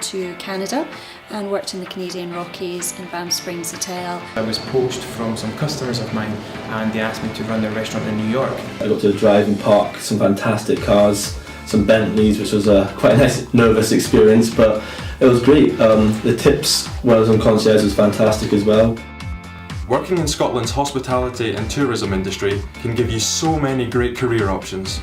to Canada and worked in the Canadian Rockies in Banff Springs Hotel. I was poached from some customers of mine and they asked me to run their restaurant in New York. I got to drive and park some fantastic cars, some Bentleys, which was quite a nice nervous experience, but it was great. The tips when I was on concierge was fantastic as well. Working in Scotland's hospitality and tourism industry can give you so many great career options.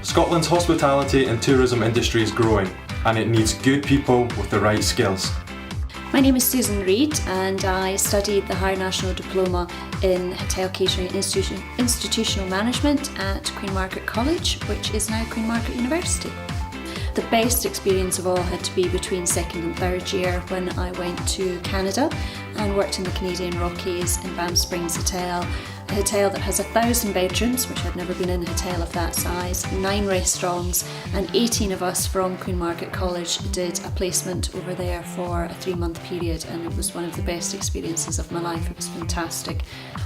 Scotland's hospitality and tourism industry is growing and it needs good people with the right skills. My name is Susan Reid and I studied the Higher National Diploma in Hotel Catering Institutional Management at Queen Margaret College, which is now Queen Margaret University. The best experience of all had to be between second and third year when I went to Canada and worked in the Canadian Rockies in Banff Springs Hotel, a hotel that has 1,000 bedrooms, which I'd never been in a hotel of that size, 9 restaurants, and 18 of us from Queen Margaret College did a placement over there for a 3-month period, and it was one of the best experiences of my life. It was fantastic.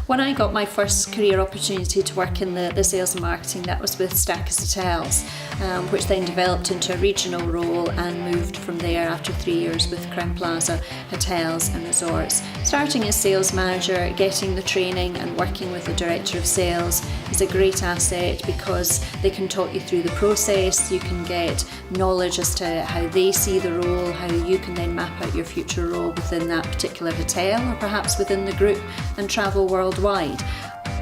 When I got my first career opportunity to work in the sales and marketing, that was with Stackers Hotels, which then developed into a regional role and moved from there after 3 years with Crown Plaza Hotels and Resorts. Starting as sales manager, getting the training and working with the director of sales is a great asset because they can talk you through the process, you can get knowledge as to how they see the role, how you can then map out your future role within that particular hotel or perhaps within the group and travel worldwide.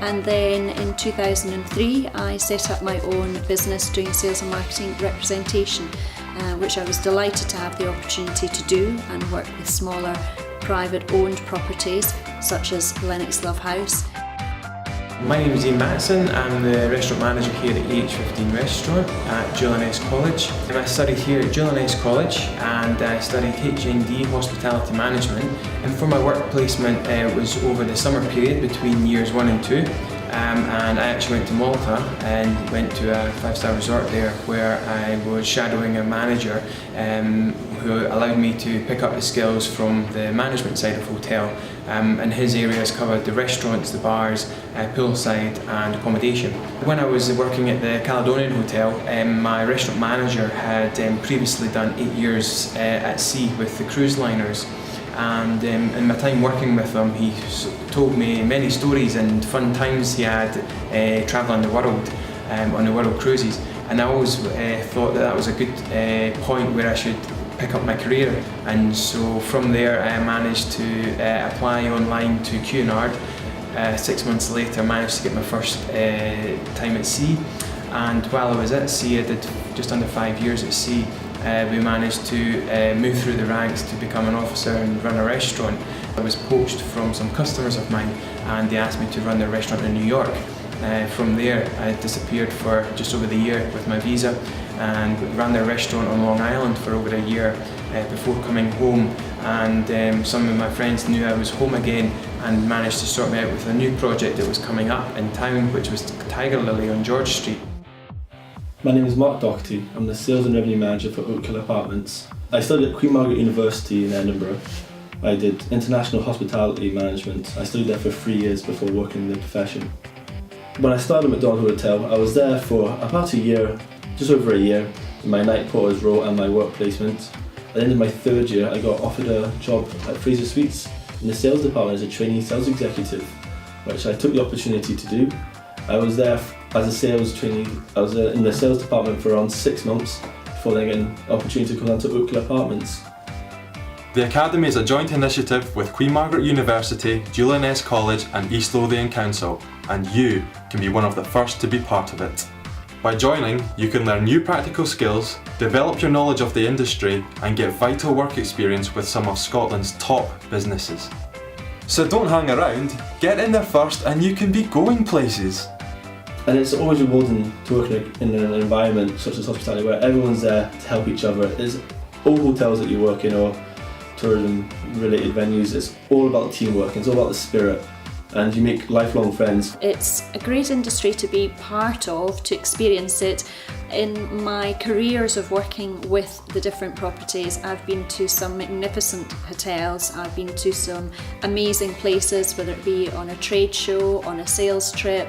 And then in 2003 I set up my own business doing sales and marketing representation, which I was delighted to have the opportunity to do and work with smaller private owned properties such as LENNOXLOVE House. My name is MATSON. I'm the restaurant manager here at AH15 Restaurant at L College. I studied here at L College and I studied HND Hospitality Management, and for my work placement it was over the summer period between years 1 and 2. And I actually went to Malta and went to a 5-star resort there where I was shadowing a manager who allowed me to pick up the skills from the management side of hotel, and his areas covered the restaurants, the bars, poolside and accommodation. When I was working at the Caledonian Hotel, my restaurant manager had previously done 8 years at sea with the cruise liners. And in my time working with him, he told me many stories and fun times he had travelling the world on the world cruises, and I always thought that was a good point where I should pick up my career. And so from there I managed to apply online to Cunard. 6 months later I managed to get my first time at sea, and while I was at sea I did just under 5 years at sea. We managed to move through the ranks to become an officer and run a restaurant. I was poached from some customers of mine and they asked me to run their restaurant in New York. From there I disappeared for just over the year with my visa and ran their restaurant on Long Island for over a year before coming home, and some of my friends knew I was home again and managed to sort me out with a new project that was coming up in town, which was Tiger Lily on George Street. My name is Mark Docherty. I'm the Sales and Revenue Manager for OAKHILL Apartments. I studied at Queen Margaret University in Edinburgh. I did International Hospitality Management. I studied there for 3 years before working in the profession. When I started at McDonald Hotel, I was there for about a year, just over a year, in my night porter's role and my work placement. At the end of my 3rd year, I got offered a job at Fraser Suites in the sales department as a trainee sales executive, which I took the opportunity to do. I was there as a sales trainee. I was in the sales department for around 6 months before then getting an opportunity to come down to OAKHILL Apartments. The Academy is a joint initiative with Queen Margaret University, L College and East Lothian Council, and you can be one of the first to be part of it. By joining, you can learn new practical skills, develop your knowledge of the industry and get vital work experience with some of Scotland's top businesses. So don't hang around, get in there first and you can be going places. And it's always rewarding to work in an environment such as hospitality where everyone's there to help each other. It's all hotels that you work in or tourism related venues, it's all about teamwork, it's all about the spirit, and you make lifelong friends. It's a great industry to be part of, to experience it. In my careers of working with the different properties, I've been to some magnificent hotels, I've been to some amazing places, whether it be on a trade show, on a sales trip,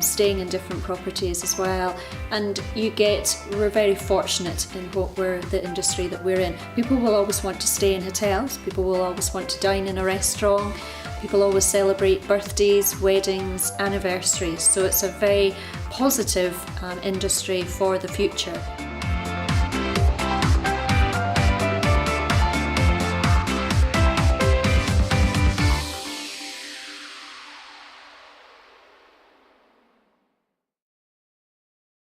staying in different properties as well. And we're very fortunate in the industry that we're in. People will always want to stay in hotels, people will always want to dine in a restaurant, people always celebrate birthdays, weddings, anniversaries. So it's a very positive industry for the future.